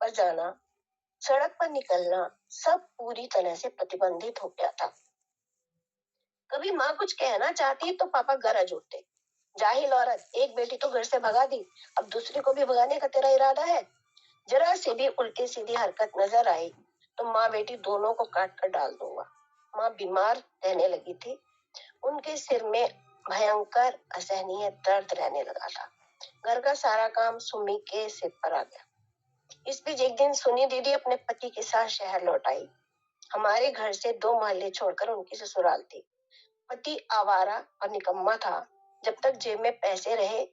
पर जाना, सड़क पर निकलना सब पूरी तरह से प्रतिबंधित हो गया था। कभी माँ कुछ कहना चाहती तो पापा गरज उठते, जाहिल औरत, एक बेटी तो घर से भगा दी, अब दूसरी को भी भगाने का तेरा इरादा है? जरा सी भी उल्टी सीधी हरकत नजर आई तो माँ बेटी दोनों को काट कर डाल दूंगा। माँ बीमार रहने लगी थी, उनके सिर में भयंकर असहनीय दर्द रहने लगा था। घर का सारा काम सुमी के सिर पर आ गया। इस बीच एक दिन सुनी दीदी अपने पति के साथ शहर लौट आई। हमारे घर से 2 मोहल्ले छोड़कर उनकी ससुराल थी। पति आवारा और निकम्मा था। जब तक जेब में पैसे रहे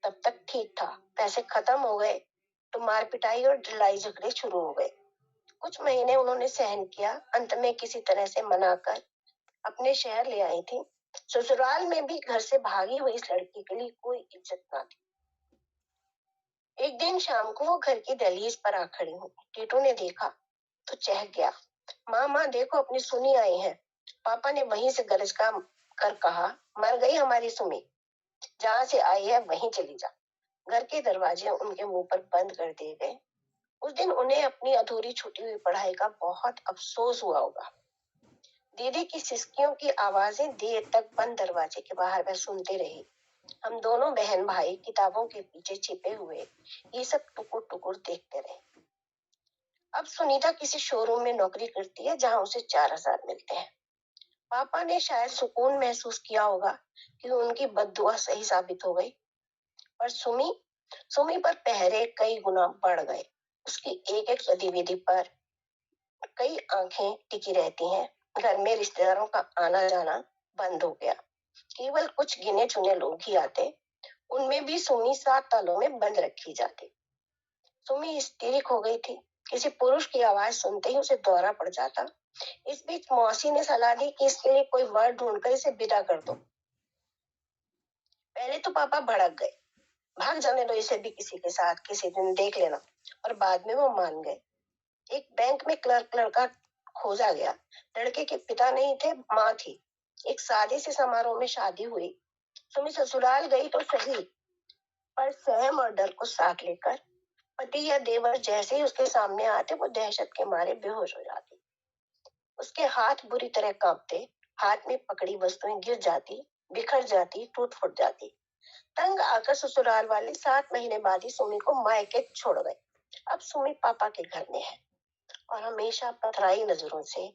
तब तक ठीक था, पैसे खत्म हो गए तो मार पिटाई और लड़ाई झगड़े शुरू हो गए। कुछ महीने उन्होंने सहन किया, अंत में किसी तरह से मनाकर अपने शहर ले आई थी। ससुराल में भी घर से भागी हुई इस लड़की के लिए कोई इज्जत ना थी। एक दिन शाम को वो घर की दहलीज पर आ खड़ी हुई। टीटू ने देखा तो चहक गया। माँ देखो, अपनी सुनी आई है। पापा ने वहीं से गरज कर कहा, मर गई हमारी सुमी, जहाँ से आई है वहीं चली जा। घर के दरवाजे उनके मुंह पर बंद कर दिए गए। उस दिन उन्हें अपनी अधूरी छूटी हुई पढ़ाई का बहुत अफसोस हुआ होगा। दीदी की सिसकियों की आवाजें देर तक बंद दरवाजे के बाहर वह सुनती रही। हम दोनों बहन भाई किताबों के पीछे छिपे हुए ये सब टुकुर टुकुर देखते रहे। अब सुनीता किसी शोरूम में नौकरी करती है जहां उसे 4,000 मिलते हैं। पापा ने शायद सुकून महसूस किया होगा कि उनकी बद्दुआ सही साबित हो गई। पर सुमी पर पहरे कई गुना बढ़ गए। उसकी एक एक गतिविधि पर कई आंखें टिकी रहती हैं। घर में रिश्तेदारों का आना जाना बंद हो गया। केवल कुछ गिने चुने लोग ही आते, उनमें भी सुमी 7 तालों में बंद रखी जाती। सुमी हिस्टेरिक हो गई थी। किसी पुरुष की आवाज सुनते ही उसे दौरा पड़ जाता। इस बीच मौसी ने सलाह दी कि इसके लिए कोई वर्ड ढूंढकर इसे विदा कर दो। पहले तो पापा भड़क गए, भाग जाने दो इसे भी किसी के साथ, किसी दिन देख लेना। और बाद में वो मान गए। एक बैंक में क्लर्क लड़का खोजा गया। लड़के के पिता नहीं थे, माँ थी। एक सादे से समारोह में शादी हुई। सुमी ससुराल गई तो सही, पर सहम और डर को साथ लेकर पति या देवर जैसे ही उसके सामने आते वो दहशत के मारे बेहोश हो जाती। उसके हाथ बुरी तरह कांपते, हाथ में पकड़ी वस्तुएं गिर जाती, बिखर जाती, टूट फूट जाती। तंग आकर ससुराल वाले 7 महीने बाद ही सुमी को मायके छोड़ गए। अब सुमी पापा के घर में है और हमेशा पथराई नजरों से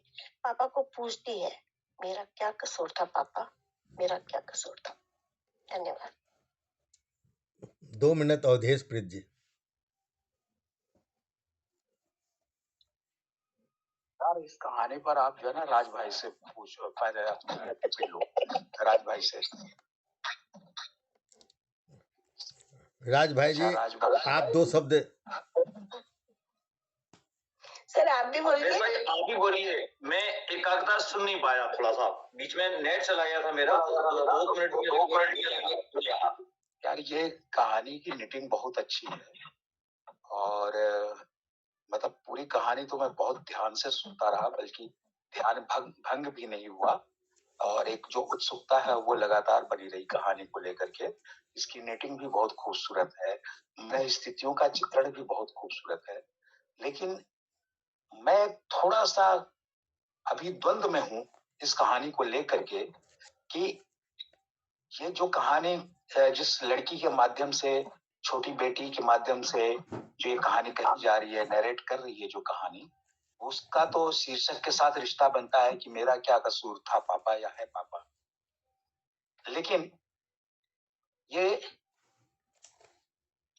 पापा को पूछती है, मेरा क्या कसूर था पापा, मेरा क्या कसूर था। धन्यवाद। 2 मिनट अवधेश प्रीत जी। यार इस कहानी पर आप जो है ना राज भाई से पूछो, पहले लो राज भाई से। राज भाई जी, आप 2 शब्द। सर आप भी बोलिए। भाई आप ही बोलिए, मैं एकाग्रता सुन नहीं पाया, थोड़ा सा बीच में नेट चला गया था मेरा, 2 मिनट। यार ये कहानी की निटिंग बहुत अच्छी है और मतलब पूरी कहानी तो मैं बहुत ध्यान से सुनता रहा, बल्कि ध्यान भंग भी नहीं हुआ और एक जो उत्सुकता है वो लगातार बनी रही कहानी को लेकर के। इसकी नेटिंग भी बहुत खूबसूरत है, मैं स्थितियों का चित्रण भी बहुत खूबसूरत है, लेकिन मैं थोड़ा सा अभी द्वंद में हूँ इस कहानी को लेकर के कि ये जो कहानी जिस लड़की के माध्यम से, छोटी बेटी के माध्यम से जो ये कहानी कही जा रही है, नरेट कर रही है जो कहानी, उसका तो शीर्षक के साथ रिश्ता बनता है कि मेरा क्या कसूर था पापा या है पापा। लेकिन ये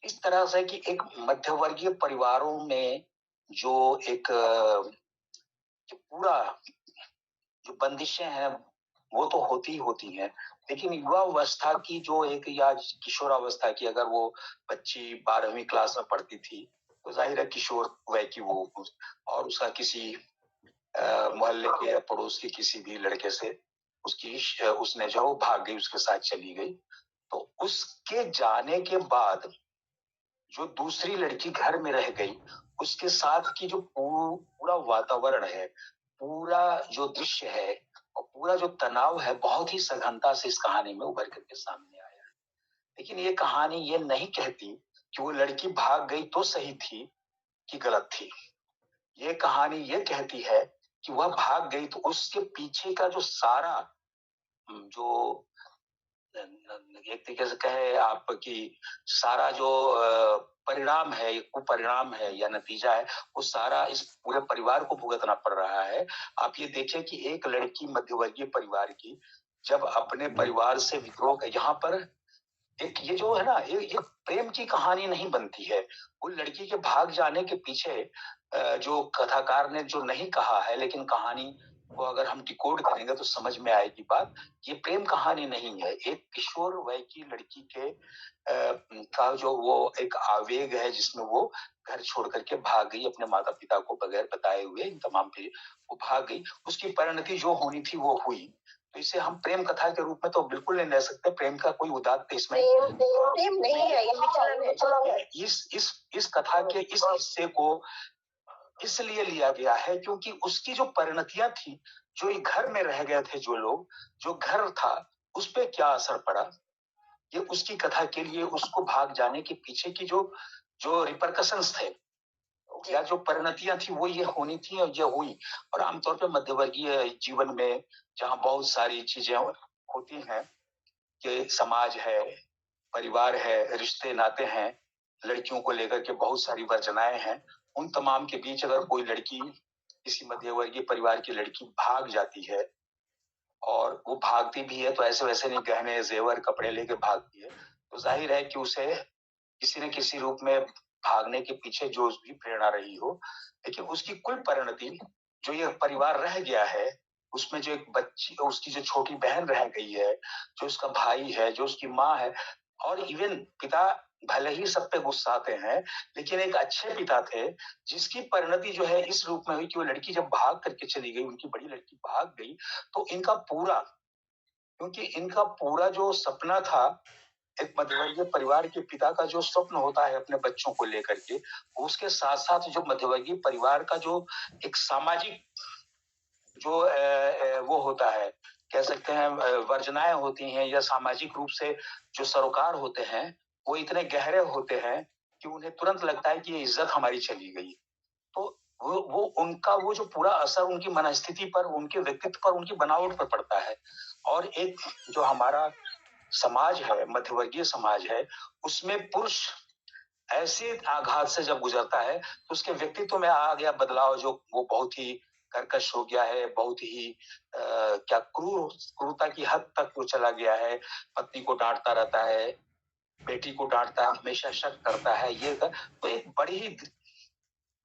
इस तरह से कि एक मध्यवर्गीय परिवारों में जो एक पूरा जो बंदिशें हैं वो तो होती ही होती हैं, लेकिन युवावस्था की जो एक या किशोरावस्था की, अगर वो बच्ची 12वीं क्लास में पढ़ती थी तो जाहिर है किशोर वय की वो, और उसका किसी मोहल्ले के या पड़ोस के किसी भी लड़के से उसने जो भाग गई, उसके साथ चली गई, तो उसके जाने के बाद जो दूसरी लड़की घर में रह गई, उसके साथ की जो पूरा वातावरण है, पूरा जो दृश्य है और पूरा जो तनाव है, बहुत ही सघनता से इस कहानी में उभर करके सामने आया है। लेकिन ये कहानी ये नहीं कहती कि वो लड़की भाग गई तो सही थी, कि गलत थी। ये कहानी ये कहती है कि वह भाग गई तो उसके पीछे का जो सारा जो एक तरीके से कहे आप कि सारा जो परिणाम है, कुपरिणाम है या नतीजा है, वो सारा इस पूरे परिवार को भुगतना पड़ रहा है। आप ये देखिए कि एक लड़की मध्यवर्गीय परिवार की जब अपने परिवार से विद्रोह, यहाँ पर एक ये जो है ना, ये प्रेम की कहानी नहीं बनती है। वो लड़की के भाग जाने के पीछे जो कथाकार ने जो नहीं कहा है, लेकिन कहानी को अगर हम डिकोड करेंगे तो समझ में आएगी बात। ये प्रेम कहानी नहीं है, एक किशोर वय की लड़की के का जो वो एक आवेग है जिसमें वो घर छोड़ करके भाग गई अपने माता पिता को बगैर बताए हुए, इन तमाम पे वो भाग गई। उसकी परिणति जो होनी थी वो हुई। तो इसे हम प्रेम कथा के रूप में तो बिल्कुल नहीं ले सकते। प्रेम का कोई उदात्त इसमें प्रेम नहीं है, ये विचलन है। इस कथा के इस हिस्से को इसलिए लिया गया है क्योंकि उसकी जो परिणतियां थी, जो ये घर में रह गए थे जो लोग, जो घर था उस पे क्या असर पड़ा, ये उसकी कथा के लिए उसको भाग जाने के पीछे की जो रिपरकशंस थे या जो परिणतियां थी वो ये होनी थी और ये हुई। और आमतौर पे मध्यवर्गीय जीवन में जहाँ बहुत सारी चीजें होती हैं कि समाज है, परिवार है, रिश्ते नाते हैं, लड़कियों को लेकर के बहुत सारी वर्जनाएं हैं, उन तमाम के बीच अगर कोई लड़की, किसी मध्यवर्गीय परिवार की लड़की भाग जाती है और वो भागती भी है तो ऐसे वैसे नहीं गहने जेवर कपड़े लेके भागती है, तो जाहिर है कि उसे किसी न किसी रूप में भागने के पीछे जो भी प्रेरणा रही हो, लेकिन उसकी कुल परिणति जो ये परिवार रह गया है उसमें जो एक बच्ची, उसकी जो छोटी बहन रह गई है, जो उसका भाई है, जो उसकी माँ है, और इवन पिता भले ही सब पे गुस्साते हैं लेकिन एक अच्छे पिता थे जिसकी परिणति जो है इस रूप में हुई कि वो लड़की जब भाग करके चली गई, उनकी बड़ी लड़की भाग गई, तो इनका पूरा, क्योंकि इनका पूरा जो सपना था, एक मध्यवर्गीय परिवार के पिता का जो स्वप्न होता है अपने बच्चों को लेकर के, उसके साथ साथ जो मध्यवर्गीय परिवार का जो एक सामाजिक जो वो होता है, कह सकते हैं वर्जनाएं होती हैं या सामाजिक रूप से जो सरोकार होते हैं, वो इतने गहरे होते हैं कि उन्हें तुरंत लगता है कि ये इज्जत हमारी चली गई। तो वो उनका वो जो पूरा असर उनकी मनस्थिति पर, उनके व्यक्तित्व पर, उनकी बनावट पर पड़ता है। और एक जो हमारा समाज है, मध्यवर्गीय समाज है, उसमें पुरुष ऐसे आघात से जब गुजरता है तो उसके व्यक्तित्व में आ गया बदलाव, जो वो बहुत ही कर्कश हो गया है, बहुत ही क्या क्रूरता की हद तक वो चला गया है। पत्नी को डांटता रहता है, बेटी को डांटता है, हमेशा शक करता है। ये तो एक बड़ी ही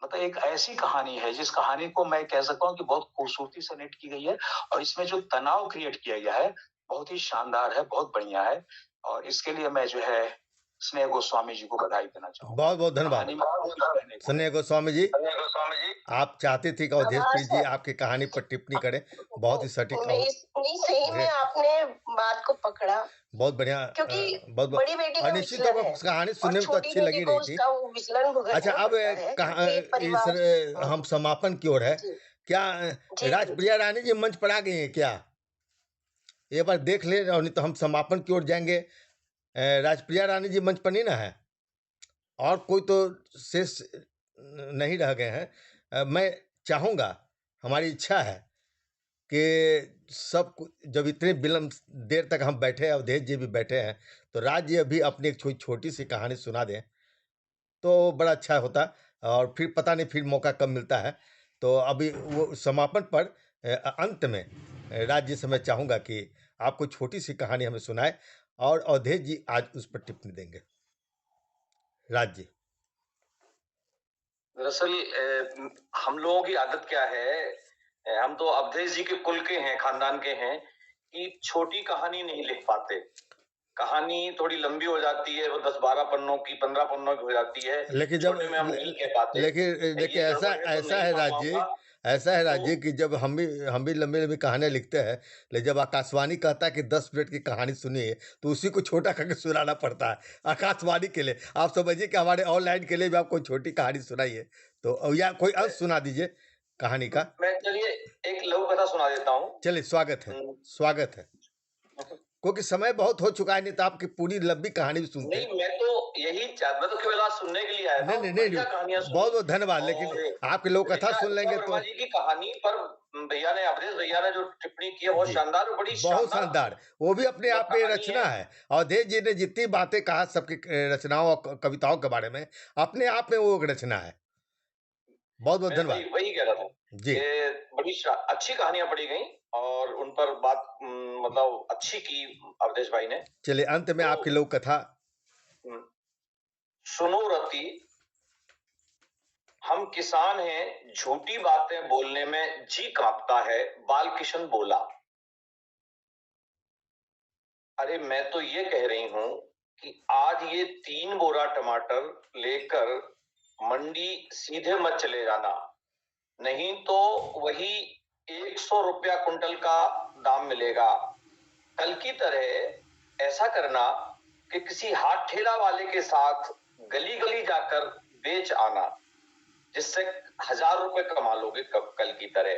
मतलब एक ऐसी कहानी है जिस कहानी को मैं कह सकता हूँ कि बहुत खूबसूरती से नेट की गई है, और इसमें जो तनाव क्रिएट किया गया है बहुत ही शानदार है, बहुत बढ़िया है। और इसके लिए मैं जो है स्नेह गोस्वामी जी को बधाई देना चाहूँगा। बहुत बहुत धन्यवाद स्नेह गोस्वामी जी। आप चाहते थे कि अवधेश प्रिय जी आपकी कहानी पर टिप्पणी करें, बहुत ही सटीक। नहीं, सही में आपने बात को पकड़ा, बहुत बढ़िया, क्योंकि बहुत बड़ी बेटी का निश्चित तौर पर कहानी सुनने में तो अच्छी लगी रही थी। अच्छा, अब हम समापन की ओर है। क्या राजप्रिया रानी जी मंच पर आ गई हैं क्या? एक बार देख ले, और नहीं तो हम समापन की ओर जाएंगे। राजप्रिया रानी जी मंच पर नहीं ना है, और कोई तो शेष नहीं रह गए हैं। मैं चाहूँगा, हमारी इच्छा है कि सब जब इतने विलम्ब देर तक हम बैठे हैं, अवधेश जी भी बैठे हैं, तो राज जी अभी अपनी एक छोटी सी कहानी सुना दें तो बड़ा अच्छा होता। और फिर पता नहीं फिर मौका कब मिलता है। तो अभी वो समापन पर अंत में राज जी से मैं चाहूँगा कि आपको छोटी सी कहानी हमें सुनाए, और अवधेश जी आज उस पर टिप्पणी देंगे। राज जी। दरअसल हम लोगों की आदत क्या है, हम तो अवधेश जी के कुल के हैं, खानदान के हैं, कि छोटी कहानी नहीं लिख पाते। कहानी थोड़ी लंबी हो जाती है, वो 10-12 पन्नों की, 15 पन्नों की हो जाती है, लेकिन जब छोटे में हम नहीं कह पाते। लेकिन देखिए, ऐसा है राज जी, ऐसा है राज जी कि जब हम भी लंबी लंबी कहानियां लिखते हैं, लेकिन जब आकाशवाणी कहता है कि 10 मिनट की कहानी सुनिए, तो उसी को छोटा करके सुनाना पड़ता है आकाशवाणी के लिए। आप समझिए कि हमारे ऑनलाइन के लिए भी आप कोई छोटी कहानी सुनाइए, तो या कोई अंश सुना दीजिए कहानी का। मैं चलिए एक लघु कथा सुना देता हूँ। चलिए, स्वागत है, स्वागत है। क्योंकि समय बहुत हो चुका है, नहीं तो आपकी पूरी लंबी कहानी भी सुनते। नहीं, मैं तो केवल आज सुनने के लिए आया था, नहीं नहीं नहीं बढ़िया नहीं, कहानियां बहुत सुनी। बहुत धन्यवाद। लेकिन और आपके लोग कथा ऋचा सुन ऋचा लेंगे वर्मा तो जी की कहानी पर भैया ने, अवधेश भैया ने जो टिप्पणी की है बहुत जी, शानदार और बड़ी बहुत शानदार शानदार। वो भी अपने आप में कहानी रचना है। है। अवधेश जी ने जितनी बातें कहा सबकी रचनाओं और कविताओं के बारे में, अपने आप में वो एक रचना है। बहुत बहुत मैं वही धन्यवाद वही कह रहा था जी। कि बड़ी अच्छी कहानियां पढ़ी गई और उन पर बात मतलब अच्छी की अवधेश भाई ने। चलिए, अंत में तो आपकी लोक कथा। सुनो रति, हम किसान हैं, झूठी बातें बोलने में जी कांपता है, बालकिशन बोला। अरे मैं तो ये कह रही हूं कि आज ये 3 बोरा टमाटर लेकर मंडी सीधे मत चले जाना, नहीं तो वही 100 रुपया कुंटल का दाम मिलेगा। कल की तरह ऐसा करना कि किसी हाथ ठेला वाले के साथ गली गली जाकर बेच आना, जिससे 1000 रुपए कमा लोगे कल की तरह।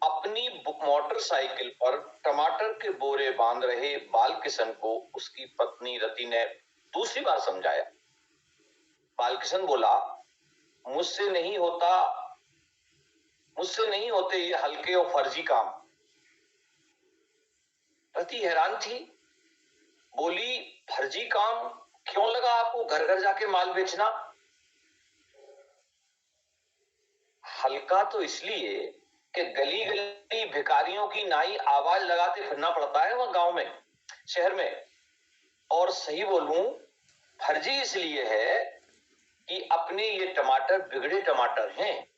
अपनी मोटरसाइकिल पर टमाटर के बोरे बांध रहे बालकिशन को उसकी पत्नी रति ने दूसरी बार समझाया। बालकिशन बोला, मुझसे नहीं होते ये हल्के और फर्जी काम। रति हैरान थी, बोली, फर्जी काम क्यों लगा आपको घर घर जाके माल बेचना? हल्का तो इसलिए कि गली गली भिखारियों की नाई आवाज लगाते फिरना पड़ता है वहां गांव में, शहर में। और सही बोलूं, फर्जी इसलिए है कि अपने ये टमाटर बिगड़े टमाटर हैं।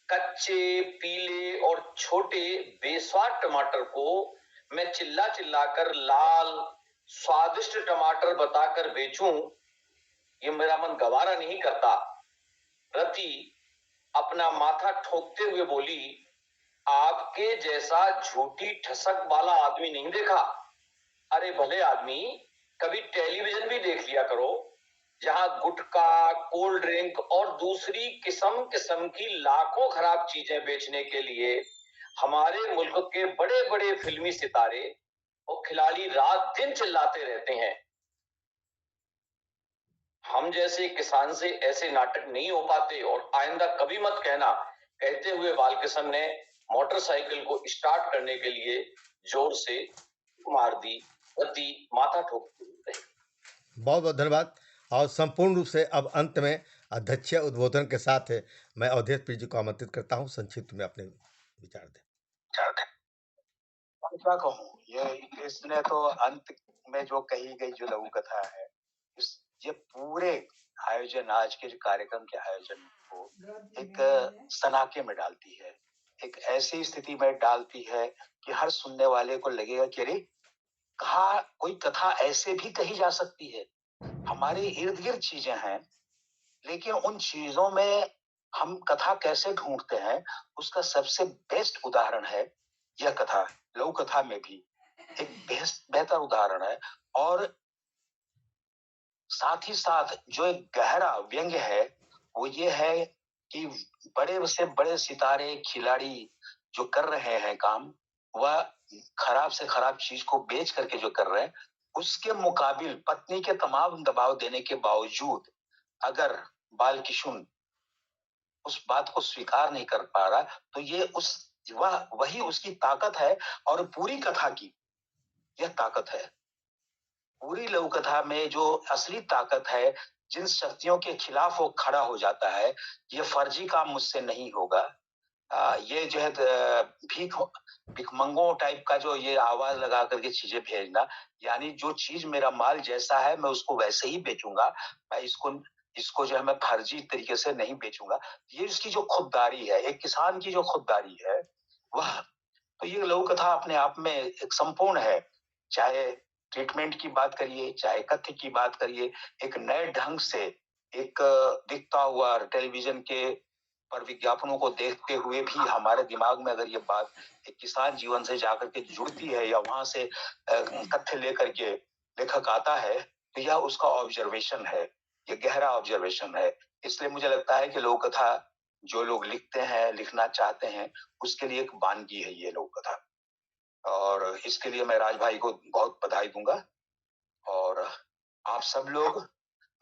कच्चे, पीले और छोटे बेस्वाद टमाटर को मैं चिल्ला चिल्ला कर लाल स्वादिष्ट टमाटर बताकर बेचूं, ये मेरा मन गवारा नहीं करता। रति अपना माथा ठोकते हुए बोली, आपके जैसा झूठी ठसक वाला आदमी नहीं देखा। अरे भले आदमी, कभी टेलीविजन भी देख लिया करो, जहां गुटखा, कोल्ड ड्रिंक और दूसरी किस्म किस्म की लाखों खराब चीजें बेचने के लिए हमारे मुल्क के बड़े बड़े फिल्मी सितारे और खिलाड़ी रात दिन चिल्लाते रहते हैं। हम जैसे किसान से ऐसे नाटक नहीं हो पाते और आइंदा कभी मत कहना, कहते हुए बालकिशन ने मोटरसाइकिल को स्टार्ट करने के लिए जोर से मार दी। रति माथा ठोकती रही। बहुत बहुत धन्यवाद। और संपूर्ण रूप से अब अंत में अध्यक्षीय उद्बोधन के साथ मैं अवधेश प्रिय जी को आमंत्रित करता हूं, संक्षिप्त में अपने विचार दें। क्या कहूँ, ये इसने तो अंत में जो कही गई जो लघु कथा है, ये पूरे आयोजन, आज के जो कार्यक्रम के आयोजन को एक सनाके में डालती है, एक ऐसी स्थिति में डालती है कि हर सुनने वाले को लगेगा कि अरे, कहा कोई कथा ऐसे भी कही जा सकती है। हमारे इर्द गिर्द चीजें हैं, लेकिन उन चीजों में हम कथा कैसे ढूंढते हैं, उसका सबसे बेस्ट उदाहरण है यह कथा। लघु कथा में भी एक बेहतर उदाहरण है। और साथ ही साथ जो एक गहरा व्यंग्य है वो ये है कि बड़े से बड़े सितारे, खिलाड़ी जो कर रहे हैं काम, वह खराब से खराब चीज को बेच करके जो कर रहे हैं, उसके मुकाबिल पत्नी के तमाम दबाव देने के बावजूद अगर बालकिशुन उस बात को स्वीकार नहीं कर पा रहा, तो ये वही उसकी ताकत है। और पूरी कथा की यह ताकत है। पूरी लघु कथा में जो असली ताकत है, जिन शक्तियों के खिलाफ वो खड़ा हो जाता है, ये फर्जी काम मुझसे नहीं होगा, ये जो है भिखमंगों टाइप का जो ये आवाज लगा करके चीजें भेजना, यानी जो चीज मेरा माल जैसा है मैं उसको वैसे ही बेचूंगा, मैं इसको जो है मैं फर्जी तरीके से नहीं बेचूंगा। ये इसकी जो खुददारी है, एक किसान की जो खुददारी है, वह तो ये लघु कथा अपने आप में एक संपूर्ण है। चाहे ट्रीटमेंट की बात करिए, चाहे कथ्य की बात करिए, एक नए ढंग से एक दिखता हुआ टेलीविजन के पर विज्ञापनों को देखते हुए भी हमारे दिमाग में अगर ये बात एक किसान जीवन से जाकर के जुड़ती है, या वहां से कथ्य लेकर के लेखक आता है, तो यह उसका ऑब्जर्वेशन है, ये गहरा ऑब्जर्वेशन है। इसलिए मुझे लगता है कि लघु कथा जो लोग लिखते हैं, लिखना चाहते हैं, उसके लिए एक वानगी है ये लघु कथा। और इसके लिए मैं राज भाई को बहुत बधाई दूंगा। और आप सब लोग,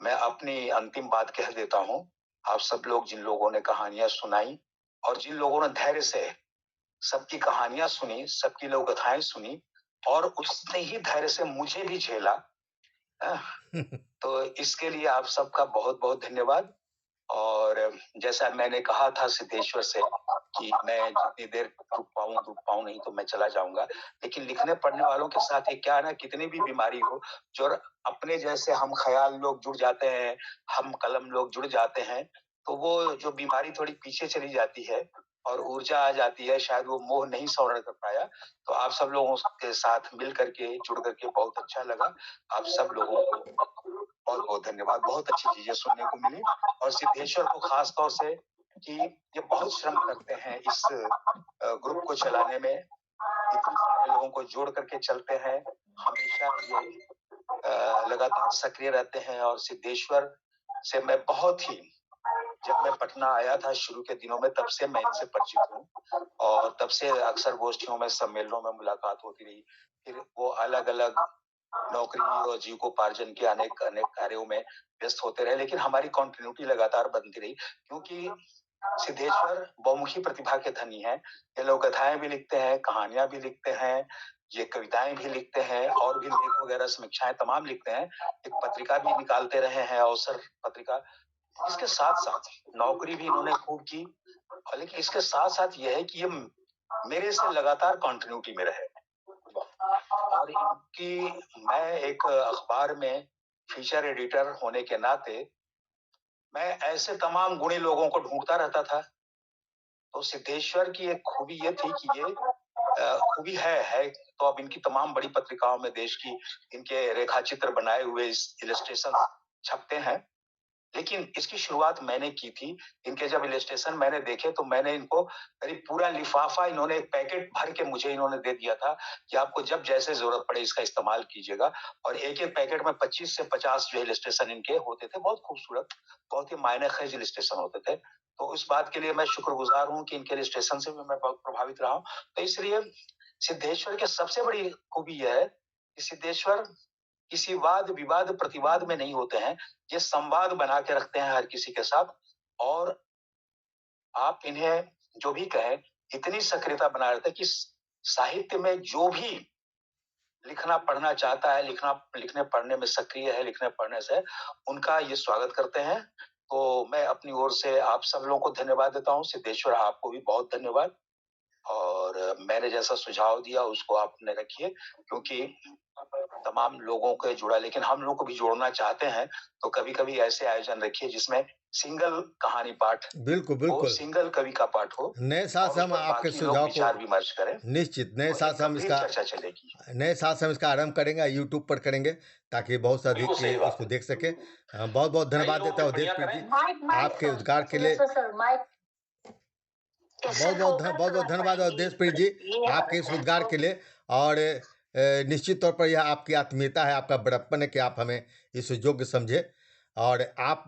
मैं अपनी अंतिम बात कह देता हूँ, आप सब लोग जिन लोगों ने कहानियां सुनाई और जिन लोगों ने धैर्य से सबकी कहानियां सुनी, सबकी लोक कथाएं सुनी और उतने ही धैर्य से मुझे भी झेला, तो इसके लिए आप सबका बहुत बहुत धन्यवाद। और जैसा मैंने कहा था सिद्धेश्वर से कि मैं जितनी देर रुक पाऊं नहीं तो मैं चला जाऊंगा, लेकिन लिखने पढ़ने वालों के साथ ये क्या है ना, कितनी भी बीमारी हो, जो अपने जैसे हम ख्याल लोग जुड़ जाते हैं, हम कलम लोग जुड़ जाते हैं, तो वो जो बीमारी थोड़ी पीछे चली जाती है और ऊर्जा आ जाती है, शायद वो मोह नहीं सवरण कर पाया। तो आप सब लोगों के साथ मिल करके जुड़ करके बहुत अच्छा लगा। आप सब लोगों को बहुत बहुत धन्यवाद। बहुत अच्छी चीजें सुनने को मिली और सिद्धेश्वर को खास तौर से कि ये बहुत श्रम करते हैं इस ग्रुप को चलाने में, इतने सारे लोगों को जोड़ करके चलते हैं, हमेशा ये लगातार सक्रिय रहते हैं। और सिद्धेश्वर से मैं बहुत ही, जब मैं पटना आया था शुरू के दिनों में, तब से मैं इनसे परिचित हूँ और तब से अक्सर गोष्ठियों में, सम्मेलनों में मुलाकात होती रही। फिर वो अलग अलग नौकरी और जीविकोपार्जन के अनेक अनेक कार्यों में व्यस्त होते रहे, लेकिन हमारी कंटिन्यूटी लगातार बनती रही, क्योंकि सिद्धेश्वर बहुमुखी प्रतिभा के धनी हैं। ये लोग कथाएं भी लिखते हैं, कहानियां भी लिखते हैं, ये कविताएं भी लिखते हैं और भी लेख वगैरह समीक्षाएं तमाम लिखते हैं। एक पत्रिका भी निकालते रहे हैं, अवसर पत्रिका। इसके साथ साथ नौकरी भी इन्होंने खूब की, लेकिन इसके साथ साथ यह है कि ये मेरे से लगातार कंटिन्यूटी में रहे। और इनकी, मैं एक अखबार में फीचर एडिटर होने के नाते मैं ऐसे तमाम गुणी लोगों को ढूंढता रहता था। तो सिद्धेश्वर की एक खूबी ये थी कि ये खूबी है तो अब इनकी तमाम बड़ी पत्रिकाओं में देश की इनके रेखाचित्र बनाए हुए इलस्ट्रेशन छपते हैं। लेकिन इसकी शुरुआत मैंने की थी। इनके जब इलस्ट्रेशन मैंने देखे तो मैंने इनको करीब पूरा लिफाफा, इन्होंने एक पैकेट भर के मुझे इन्होंने दे दिया था कि आपको जब जैसे जरूरत पड़े इसका इस्तेमाल कीजिएगा। और एक एक पैकेट में 25 से 50 जो इलस्ट्रेशन इनके होते थे, बहुत खूबसूरत, बहुत ही मायने खेज इलस्ट्रेशन होते थे। तो इस बात के लिए मैं शुक्रगुजार हूँ कि इनके इलस्ट्रेशन से भी मैं बहुत प्रभावित रहा हूँ। तो इसलिए सिद्धेश्वर की सबसे बड़ी खूबी यह है कि सिद्धेश्वर किसी वाद विवाद प्रतिवाद में नहीं होते हैं, ये संवाद बना के रखते हैं हर किसी के साथ। और आप इन्हें जो भी कहें, इतनी सक्रियता बना रहते हैं कि साहित्य में जो भी लिखना पढ़ना चाहता है, लिखने पढ़ने में सक्रिय है, लिखने पढ़ने से, उनका ये स्वागत करते हैं। तो मैं अपनी ओर से आप सब लोगों को धन्यवाद देता हूँ। सिद्धेश्वर, आपको भी बहुत धन्यवाद। और मैंने जैसा सुझाव दिया उसको आपने रखिए, क्योंकि तमाम लोगों को जुड़ा, लेकिन हम लोग को भी जोड़ना चाहते हैं, तो कभी कभी ऐसे आयोजन रखिए जिसमें सिंगल कहानी पाठ, बिल्कुल बिल्कुल, सिंगल कवि का पाठ हो। नए साल से हम आपके सुझाव विचार विमर्श करें, निश्चित नए साल से हम इसका चर्चा चलेगी। नए साल से हम इसका आरंभ करेंगे, यूट्यूब पर करेंगे ताकि बहुत से अधिक इसको देख सके। बहुत बहुत धन्यवाद देता हूँ देशप्रीत जी आपके उद्गार के लिए। बहुत बहुत धन्यवाद और देशप्रीत जी आपके इस उद्गार के लिए। और निश्चित तौर पर यह आपकी आत्मीयता है, आपका बड़प्पन है कि आप हमें इस योग्य समझे। और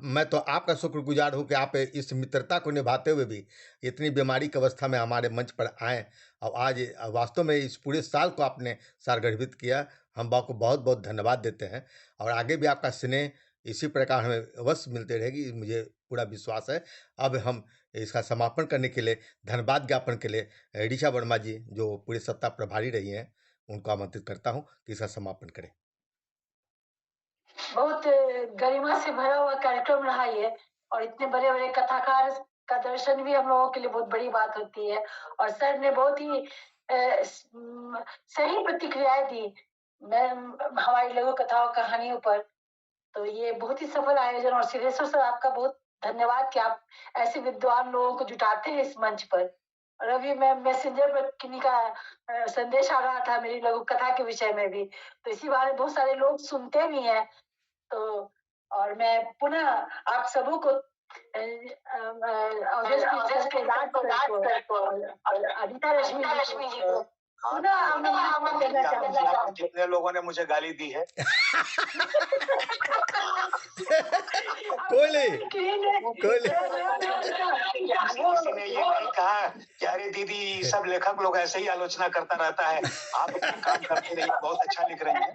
मैं तो आपका शुक्रगुजार हूँ कि आप इस मित्रता को निभाते हुए भी इतनी बीमारी की अवस्था में हमारे मंच पर आए और आज वास्तव में इस पूरे साल को आपने सारगर्भित किया। हम आपको बहुत बहुत धन्यवाद देते हैं और आगे भी आपका स्नेह इसी प्रकार हमें अवश्य मिलते रहेगी, मुझे पूरा विश्वास है। अब हम इसका समापन करने के लिए, धन्यवाद ज्ञापन के लिए ऋचा वर्मा जी जो पूरे सप्ताह प्रभारी रही हैं, उनको आमंत्रित करता हूं कि इसका समापन करें। बहुत गरिमा से भरा हुआ कार्यक्रम रहा ये, और इतने बड़े बड़े कथाकार का दर्शन भी हम लोगों के लिए बहुत बड़ी बात होती है। और सर ने बहुत ही सही प्रतिक्रियाएं दी हमारी लघु कथाओं कहानियों पर। तो ये बहुत ही सफल आयोजन, और सिद्धेश्वर सर आपका बहुत धन्यवाद कि आप ऐसे विद्वान लोगों को जुटाते हैं इस मंच पर। और अभी मैं मैसेंजर पर किन्हीं का संदेश आ रहा था मेरी लघु कथा के विषय में भी, तो इसी बारे बहुत सारे लोग सुनते भी हैं। तो और मैं पुनः आप सबों को अदिता रश्मि जी को पुनः जितने लोगों ने मुझे गाली दी है कोई नहीं कहा कि अरे दीदी सब लेखक लोग ऐसे ही आलोचना करता रहता है, आप अपना काम करते रहिए, बहुत अच्छा लिख रही हैं।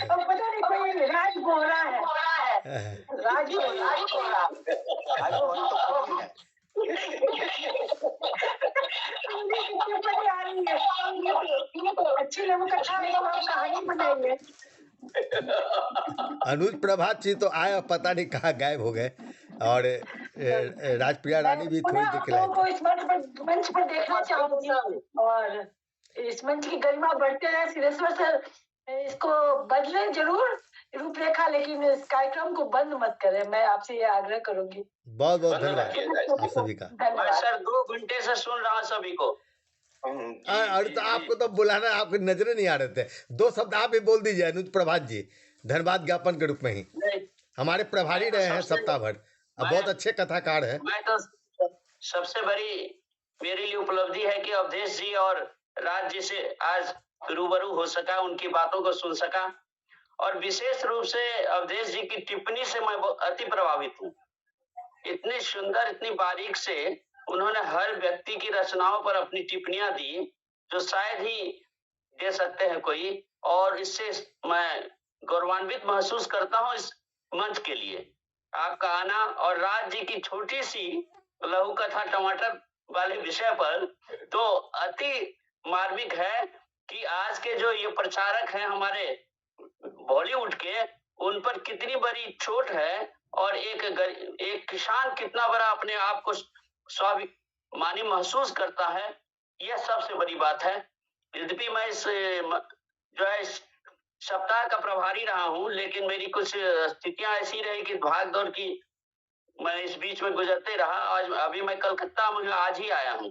अब पता नहीं कोई राज बोरा है, राज बोरा तो खुद ही है। आ रही है अच्छी लोगों का कहानी बनाइए। अनुज प्रभात जी तो आए और पता नहीं कहाँ गायब हो गए, और राजप्रिया रानी भी थोड़ी देर के को इस मंच पर देखना चाहूंगी, और इस मंच की गरिमा बढ़ते रहे। सिद्धेश्वर सर इसको बदले जरूर रूपरेखा, लेकिन इस कार्यक्रम को बंद मत करें, मैं आपसे ये आग्रह करूंगी। बहुत बहुत धन्यवाद आप सभी का। मैं सर 2 घंटे से सुन रहा हूँ सभी को। और तो आपको तो बुलाना, आपकी नजरें नहीं आ रहे थे। 2 शब्द आप भी बोल दीजिए अनुज प्रभात जी, धन्यवाद ज्ञापन के रूप में ही। हमारे प्रभारी रहे हैं सप्ताह भर, अब बहुत अच्छे कथाकार हैं। मैं तो सबसे बड़ी मेरे लिए उपलब्धि है कि अवधेश जी और राज जी से आज रूबरू हो सका, उनकी बातों को सुन सका, और विशेष रूप से अवधेश जी की टिप्पणी से मैं अति प्रभावित हूँ। इतनी सुंदर, इतनी बारीक से उन्होंने हर व्यक्ति की रचनाओं पर अपनी टिप्पणियां दी, जो शायद ही दे सकते हैं कोई, और इससे मैं गौरवान्वित महसूस करता हूँ इस मंच के लिए। आपका आना और राज जी की छोटी सी लघु कथा टमाटर वाले विषय पर तो अति मार्मिक है कि आज के जो ये प्रचारक हैं हमारे बॉलीवुड के, उन पर कितनी बड़ी चोट है, और एक किसान कितना बड़ा अपने आप को स्वाभिमानी महसूस करता है, यह सबसे बड़ी बात है। यद्यपि मैं इस जो है सप्ताह का प्रभारी रहा हूं, लेकिन मेरी कुछ स्थितियां ऐसी रही कि भाग दौड़ की मैं इस बीच में गुजरते रहा। आज अभी मैं कलकत्ता में आज ही आया हूं,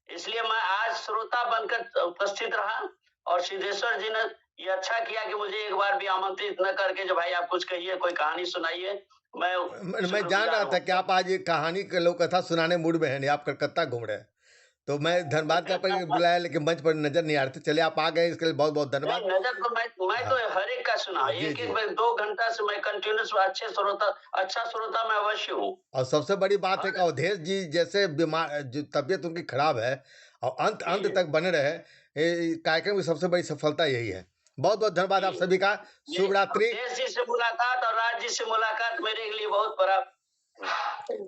इसलिए मैं आज श्रोता बनकर उपस्थित रहा, और सिद्धेश्वर जी ने ये अच्छा किया कि मुझे एक बार भी आमंत्रित न करके, जो भाई आप कुछ कहिए, कोई कहानी सुनाइए। मैं जान रहा था कि आप आज ये कहानी के लोक कथा सुनाने मूड में है नहीं, आप कलकत्ता घूम रहे हैं, तो मैं धनबाद का पर बुलाया, लेकिन मंच पर नजर नहीं आ रहे थे। चलिए आप आ गए, इसके लिए बहुत बहुत धन्यवाद। नजर तो मैं तो हर एक का सुना, एक 2 घंटा से मैं कंटिन्यूस अच्छा श्रोता मैं अवश्य हूँ। और सबसे बड़ी बात है कि अवधेश जी जैसे बीमार, जो तबीयत उनकी खराब है, और अंत तक बने रहे, कार्यक्रम की सबसे बड़ी सफलता यही है। बहुत बहुत धन्यवाद आप सभी का। शुभ रात्रि। अवधेश जी से मुलाकात और राज जी से मुलाकात मेरे लिए बहुत बड़ा।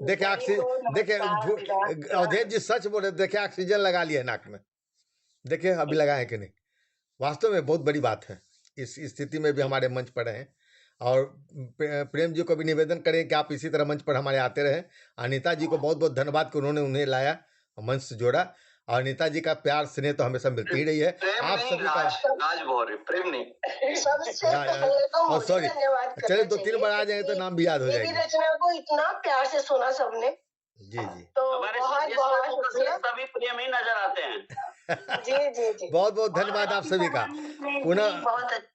देखिए अवधेश जी सच बोले, देखिए ऑक्सीजन लगा लिया नाक में, देखिए अभी लगाए कि नहीं। वास्तव में बहुत बड़ी बात है, इस स्थिति में भी हमारे मंच पर हैं। और प्रेम जी को भी निवेदन करें कि आप इसी तरह मंच पर हमारे आते रहें। अनीता जी को बहुत बहुत धन्यवाद कि उन्होंने उन्हें लाया, मंच से जोड़ा, और अनीता जी का प्यार स्नेह तो हमेशा मिलती ही रही है। आप सभी का राज बोल रहे, प्रेम नहीं, और सॉरी, चलिए 2-3 बार आ जाए तो नाम भी याद हो जाएगी। रचना को इतना प्यार से सुना सबने, जी जी, तो बहुत सभी प्रेम ही नजर आते हैं। जी बहुत बहुत धन्यवाद आप सभी का।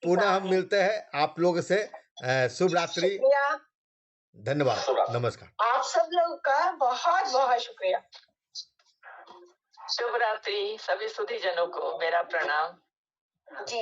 पुनः हम मिलते हैं आप लोग से। शुभ रात्रि, धन्यवाद, नमस्कार। आप सब लोग का बहुत बहुत शुक्रिया। शुभ रात्रि, सभी सुधीजनों को मेरा प्रणाम। जी।